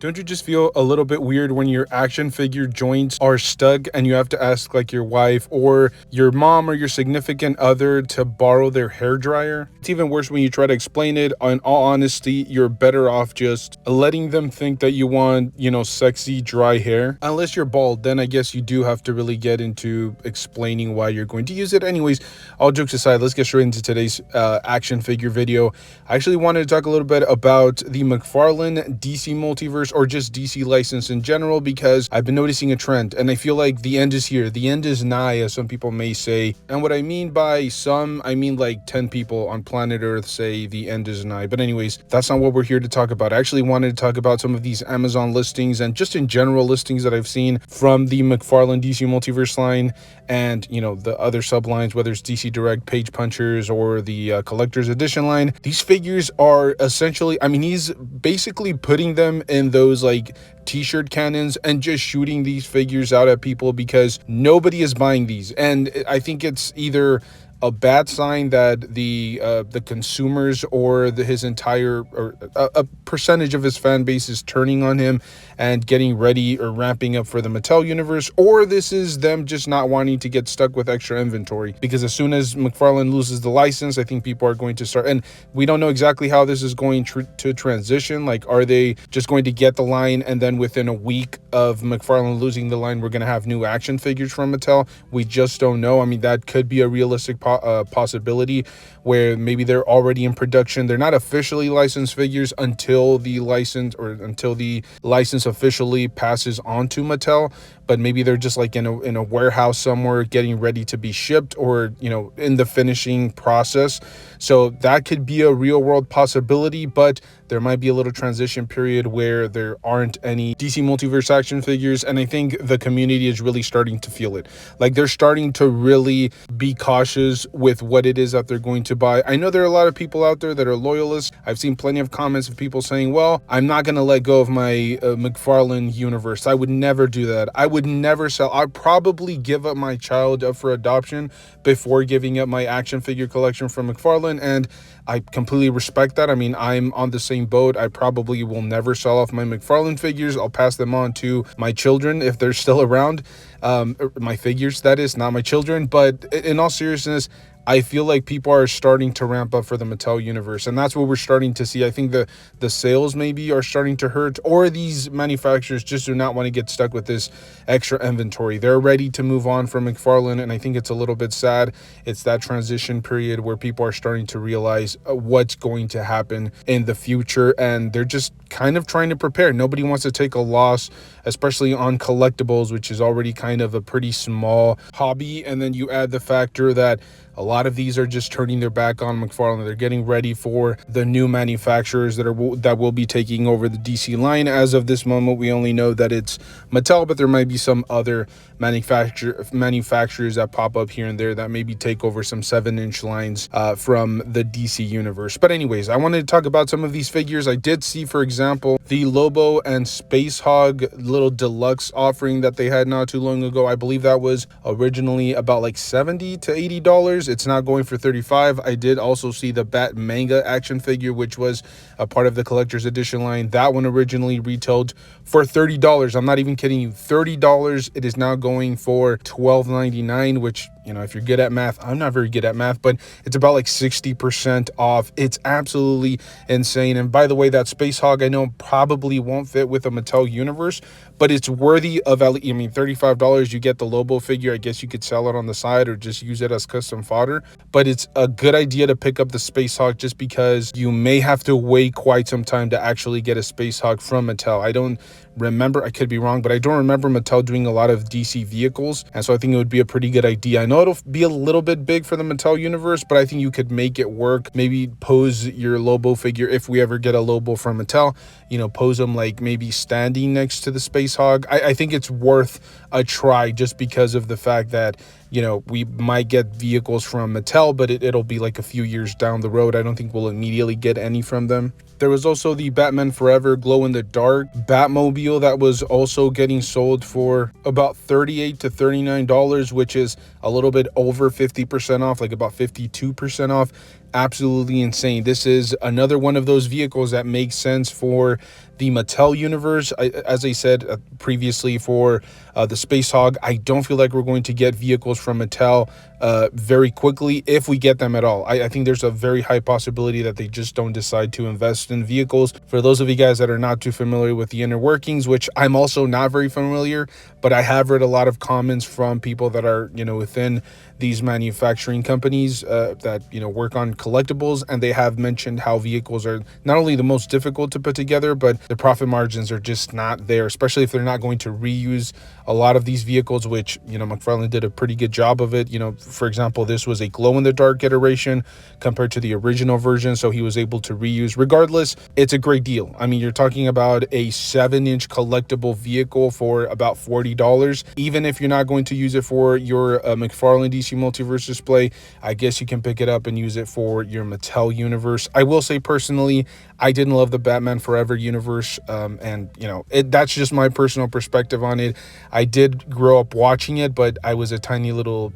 Don't you just feel a little bit weird when your action figure joints are stuck and you have to ask like your wife or your mom or your significant other to borrow their hair dryer? It's even worse when you try to explain it. In all honesty, you're better off just letting them think that you want, sexy dry hair. Unless you're bald, then I guess you do have to really get into explaining why you're going to use it. Anyways, all jokes aside, let's get straight into today's action figure video. I actually wanted to talk a little bit about the McFarlane DC Multiverse, or just DC license in general, because I've been noticing a trend and I feel like the end is here. The end is nigh, as some people may say. And what I mean by some, I mean like 10 people on planet Earth say the end is nigh. But anyways, that's not what we're here to talk about. I actually wanted to talk about some of these Amazon listings and just in general listings that I've seen from the McFarlane DC Multiverse line and, the other sublines, whether it's DC Direct, Page Punchers, or the Collector's Edition line. These figures are essentially, he's basically putting them in those like t-shirt cannons and just shooting these figures out at people because nobody is buying these. And I think it's either a bad sign that the consumers or his entire or a percentage of his fan base is turning on him and getting ready or ramping up for the Mattel universe, or this is them just not wanting to get stuck with extra inventory, because as soon as McFarlane loses the license, I think people are going to start, and we don't know exactly how this is going to transition. Like, are they just going to get the line and then within a week of McFarlane losing the line, we're going to have new action figures from Mattel? We just don't know. That could be a realistic possibility where maybe they're already in production. They're not officially licensed figures until the license officially passes on to Mattel, but maybe they're just like in a warehouse somewhere getting ready to be shipped, or in the finishing process. So that could be a real world possibility, but there might be a little transition period where there aren't any DC Multiverse action figures, and I think the community is really starting to feel it. Like, they're starting to really be cautious with what it is that they're going to buy. I know there are a lot of people out there that are loyalists. I've seen plenty of comments of people saying, well, I'm not going to let go of my McFarlane universe. I would never do that. I would never sell. I'd probably give up my child up for adoption before giving up my action figure collection from McFarlane, and I completely respect that. I'm on the same boat. I probably will never sell off my McFarlane figures. I'll pass them on to my children if they're still around. My figures, that is, not my children. But in all seriousness, I feel like people are starting to ramp up for the Mattel universe, and that's what we're starting to see. I think the sales maybe are starting to hurt, or these manufacturers just do not want to get stuck with this extra inventory. They're ready to move on from McFarlane, and I think it's a little bit sad. It's that transition period where people are starting to realize what's going to happen in the future, and they're just kind of trying to prepare. Nobody wants to take a loss, especially on collectibles, which is already kind of a pretty small hobby, and then you add the factor that a lot of these are just turning their back on McFarlane. They're getting ready for the new manufacturers that will be taking over the DC line. As of this moment, we only know that it's Mattel, but there might be some other manufacturers that pop up here and there that maybe take over some 7-inch lines from the DC universe. But anyways, I wanted to talk about some of these figures. I did see, for example, the Lobo and Space Hog little deluxe offering that they had not too long ago. I believe that was originally about like $70 to $80. It's not going for $35. I did also see the Bat Manga action figure, which was a part of the collector's edition line. That one originally retailed for $30. I'm not even kidding you, $30. It is now going for $12.99, which, if you're good at math, I'm not very good at math, but it's about like 60% off. It's absolutely insane. And by the way, that Space Hog, I know probably won't fit with a Mattel universe, but it's worthy of, $35. You get the Lobo figure. I guess you could sell it on the side or just use it as custom fodder, but it's a good idea to pick up the Space Hog just because you may have to wait quite some time to actually get a Space Hog from Mattel. I don't remember, I could be wrong, but I don't remember Mattel doing a lot of DC vehicles, and so I think it would be a pretty good idea. I know it'll be a little bit big for the Mattel universe, but I think you could make it work. Maybe pose your Lobo figure, if we ever get a Lobo from Mattel, pose them like maybe standing next to the Space Hog. I think it's worth a try just because of the fact that we might get vehicles from Mattel, but it'll be like a few years down the road. I don't think we'll immediately get any from them. There was also the Batman Forever glow-in-the-dark Batmobile that was also getting sold for about $38 to $39, which is a little bit over 50% off, like about 52% off. absolutely insane. This is another one of those vehicles that makes sense for the Mattel universe. As I said previously, for the Space Hog, I don't feel like we're going to get vehicles from Mattel very quickly, if we get them at all. I think there's a very high possibility that they just don't decide to invest in vehicles. For those of you guys that are not too familiar with the inner workings, which I'm also not very familiar, but I have read a lot of comments from people that are, within these manufacturing companies that, work on collectibles, and they have mentioned how vehicles are not only the most difficult to put together, but the profit margins are just not there, especially if they're not going to reuse a lot of these vehicles, which, McFarlane did a pretty good job of it. For example, this was a glow-in-the-dark iteration compared to the original version, so he was able to reuse. Regardless, it's a great deal. I mean, you're talking about a 7-inch collectible vehicle for about $40. Even if you're not going to use it for your McFarlane DC Multiverse display, I guess you can pick it up and use it for your Mattel universe. I will say personally, I didn't love the Batman Forever universe, and that's just my personal perspective on it. I did grow up watching it, but I was a tiny little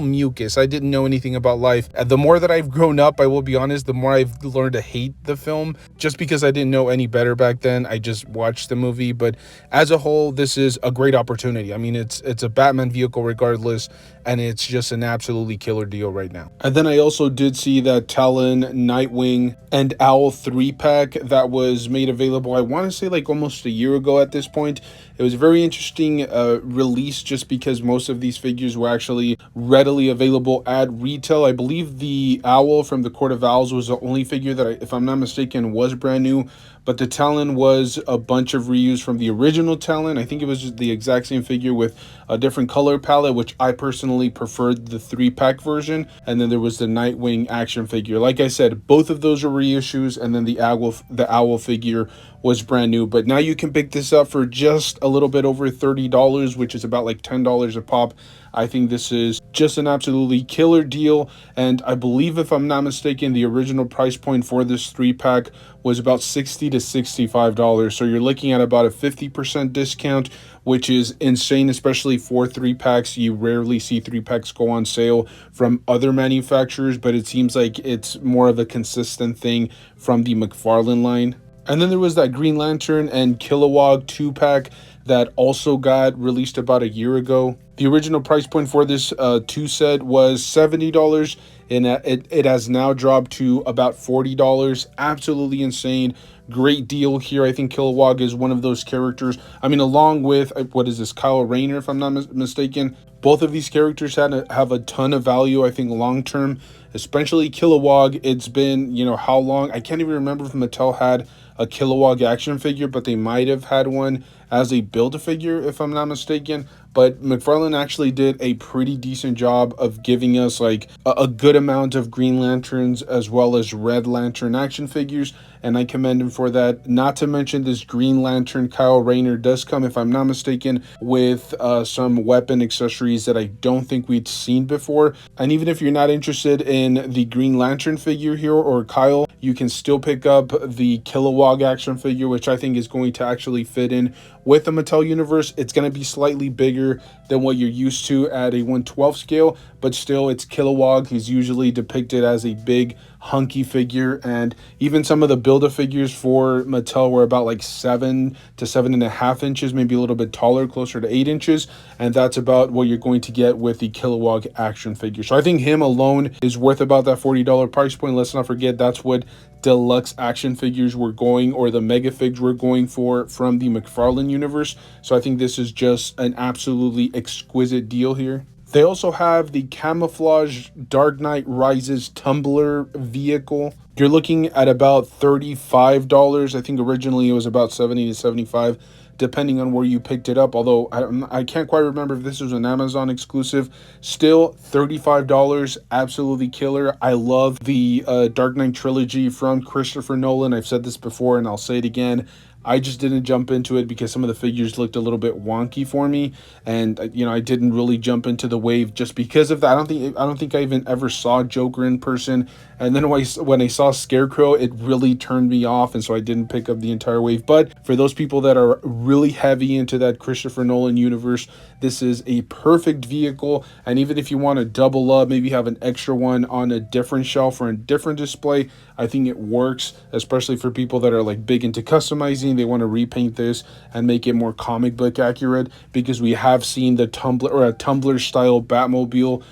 mucus. I didn't know anything about life. The more that I've grown up, I will be honest, the more I've learned to hate the film, just because I didn't know any better back then. I just watched the movie, but as a whole, this is a great opportunity. I mean, it's a Batman vehicle regardless, and it's just an absolutely killer deal right now. And then I also did see that Talon, Nightwing, and Owl 3-pack that was made available, I want to say like almost a year ago at this point. It was a very interesting release, just because most of these figures were actually readily available at retail. I believe the Owl from the Court of Owls was the only figure that, if I'm not mistaken, was brand new. But the Talon was a bunch of reuse from the original Talon. I think it was just the exact same figure with a different color palette, which I personally preferred the 3-pack version. And then there was the Nightwing action figure. Like I said, both of those are reissues, and then the owl figure was brand new. But now you can pick this up for just a little bit over $30, which is about like $10 a pop. I think this is just an absolutely killer deal, and I believe, if I'm not mistaken, the original price point for this 3-pack was about $60 to $65. So you're looking at about a 50% discount, which is insane, especially for 3-packs. You rarely see 3-packs go on sale from other manufacturers, but it seems like it's more of a consistent thing from the McFarlane line. And then there was that Green Lantern and Kilowog 2-pack that also got released about a year ago. The original price point for this 2 set was $70, and it has now dropped to about $40. Absolutely insane. Great deal here. I think Kilowog is one of those characters. I mean, along with, what is this, Kyle Rayner, if I'm not mistaken. Both of these characters have a ton of value, I think, long-term. Especially Kilowog. It's been, how long? I can't even remember if Mattel had a Kilowog action figure, but they might have had one as a Build-A-Figure, if I'm not mistaken. But McFarlane actually did a pretty decent job of giving us like a good amount of Green Lanterns as well as Red Lantern action figures, and I commend him for that. Not to mention, this Green Lantern Kyle Rayner does come, if I'm not mistaken, with some weapon accessories that I don't think we'd seen before. And even if you're not interested in the Green Lantern figure here or Kyle, you can still pick up the Kilowog action figure, which I think is going to actually fit in with the Mattel universe. It's going to be slightly bigger than what you're used to at a 1/12 scale, but still, it's Kilowog. He's usually depicted as a big, hunky figure, and even some of the Build-A-Figures for Mattel were about like 7 to 7.5 inches, maybe a little bit taller, closer to 8 inches, and that's about what you're going to get with the Kilowog action figure. So I think him alone is worth about that $40 price point. Let's not forget, that's what deluxe action figures were going, or the mega figs were going for, from the McFarlane universe. So I think this is just an absolutely exquisite deal here. They also have the Camouflage Dark Knight Rises Tumbler vehicle. You're looking at about $35. I think originally it was about $70 to $75, depending on where you picked it up. Although I can't quite remember if this was an Amazon exclusive. Still, $35, absolutely killer. I love the Dark Knight trilogy from Christopher Nolan. I've said this before and I'll say it again. I just didn't jump into it because some of the figures looked a little bit wonky for me, and I didn't really jump into the wave just because of that. I don't think I even ever saw Joker in person, And then when I saw Scarecrow, it really turned me off, and so I didn't pick up the entire wave. But for those people that are really heavy into that Christopher Nolan universe, this is a perfect vehicle. And even if you want to double up, maybe have an extra one on a different shelf or a different display, I think it works, especially for people that are like big into customizing. They want to repaint this and make it more comic book accurate, because we have seen the Tumbler or a Tumbler style Batmobile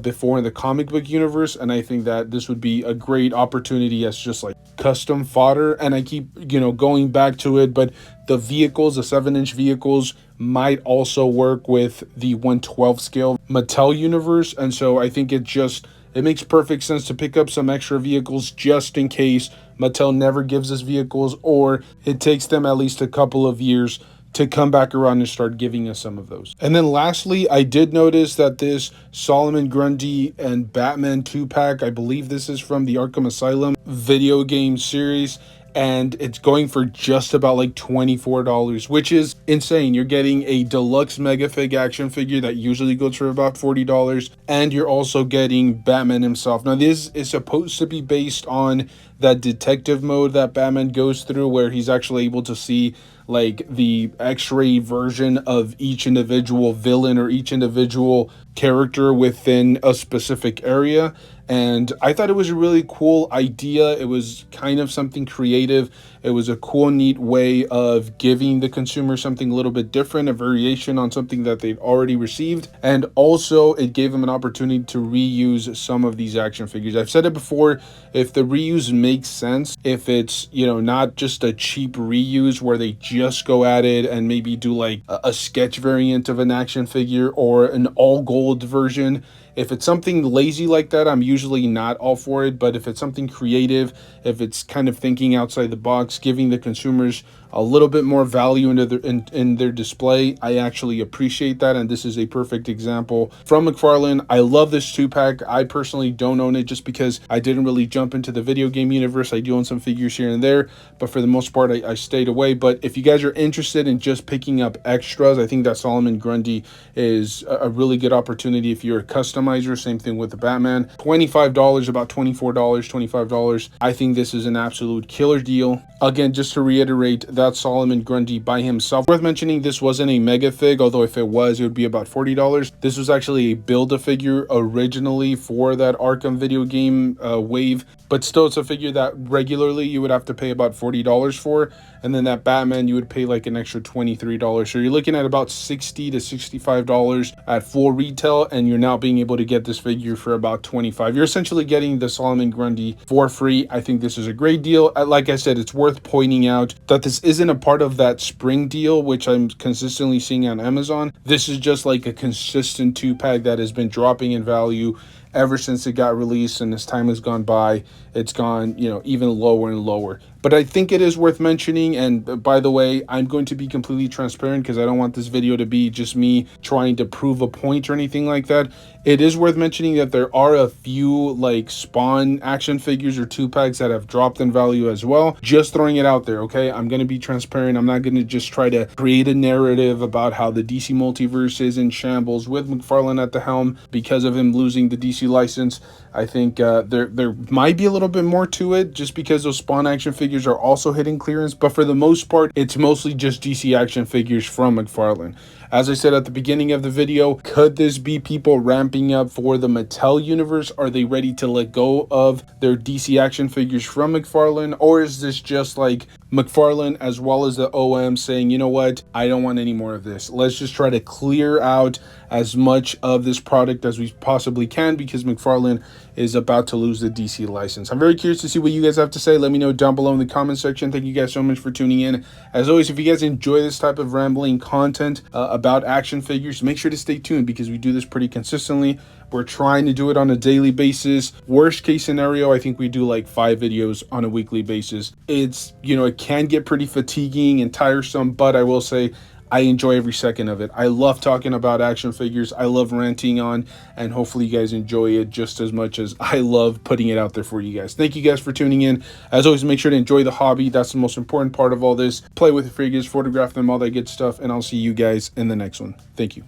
before in the comic book universe, and I think that this would be a great opportunity as just like custom fodder. And I keep going back to it, but the vehicles, the 7-inch vehicles, might also work with the 1/12 scale Mattel universe, and so I think it makes perfect sense to pick up some extra vehicles just in case Mattel never gives us vehicles, or it takes them at least a couple of years to come back around and start giving us some of those. And then lastly, I did notice that this Solomon Grundy and Batman 2-pack, I believe this is from the Arkham Asylum video game series, and it's going for just about like $24, which is insane. You're getting a deluxe Megafig action figure that usually goes for about $40, and you're also getting Batman himself. Now, this is supposed to be based on that detective mode that Batman goes through, where he's actually able to see like the X-ray version of each individual villain or each individual character within a specific area. And I thought it was a really cool idea. It was kind of something creative. It was a cool, neat way of giving the consumer something a little bit different, a variation on something that they'd already received. And also it gave them an opportunity to reuse some of these action figures. I've said it before, if the reuse makes sense, if it's, not just a cheap reuse where they just go at it and maybe do like a sketch variant of an action figure or an all gold version. If it's something lazy like that, I'm usually not all for it. But if it's something creative, if it's kind of thinking outside the box, giving the consumers a little bit more value in their display, I actually appreciate that. And this is a perfect example from McFarlane. I love this 2-pack. I personally don't own it just because I didn't really jump into the video game universe. I do own some figures here and there, but for the most part, I stayed away. But if you guys are interested in just picking up extras, I think that Solomon Grundy is a really good opportunity if you're a customizer. Same thing with the Batman. $25, about $24, $25. I think this is an absolute killer deal. Again, just to reiterate, that's Solomon Grundy by himself. Worth mentioning, this wasn't a mega fig, although if it was, it would be about $40. This was actually a build-a-figure originally for that Arkham video game wave, but still it's a figure that regularly you would have to pay about $40 for, and then that Batman you would pay like an extra $23. So you're looking at about $60 to $65 at full retail, and you're now being able to get this figure for about $25. You're essentially getting the Solomon Grundy for free. I think this is a great deal. Like I said, it's worth pointing out that this isn't a part of that spring deal, which I'm consistently seeing on Amazon. This is just like a consistent 2-pack that has been dropping in value ever since it got released, and as time has gone by, it's gone, even lower and lower. But I think it is worth mentioning, and by the way, I'm going to be completely transparent because I don't want this video to be just me trying to prove a point or anything like that. It is worth mentioning that there are a few like Spawn action figures or 2-packs that have dropped in value as well. Just throwing it out there, okay? I'm going to be transparent. I'm not going to just try to create a narrative about how the DC Multiverse is in shambles with McFarlane at the helm because of him losing the DC license. I think there might be a little bit more to it just because those Spawn action figures are also hitting clearance, but for the most part, it's mostly just DC action figures from McFarlane. As I said at the beginning of the video, could this be people ramping up for the Mattel universe? Are they ready to let go of their DC action figures from McFarlane? Or is this just like McFarlane as well as the OM saying, you know what, I don't want any more of this. Let's just try to clear out as much of this product as we possibly can because McFarlane is about to lose the DC license. I'm very curious to see what you guys have to say. Let me know down below in the comment section. Thank you guys so much for tuning in. As always, if you guys enjoy this type of rambling content about action figures, make sure to stay tuned because we do this pretty consistently. We're trying to do it on a daily basis. Worst case scenario, I think we do like 5 videos on a weekly basis. It's, it can get pretty fatiguing and tiresome, but I will say I enjoy every second of it. I love talking about action figures. I love ranting on, and hopefully you guys enjoy it just as much as I love putting it out there for you guys. Thank you guys for tuning in. As always, make sure to enjoy the hobby. That's the most important part of all this. Play with your figures, photograph them, all that good stuff, and I'll see you guys in the next one. Thank you.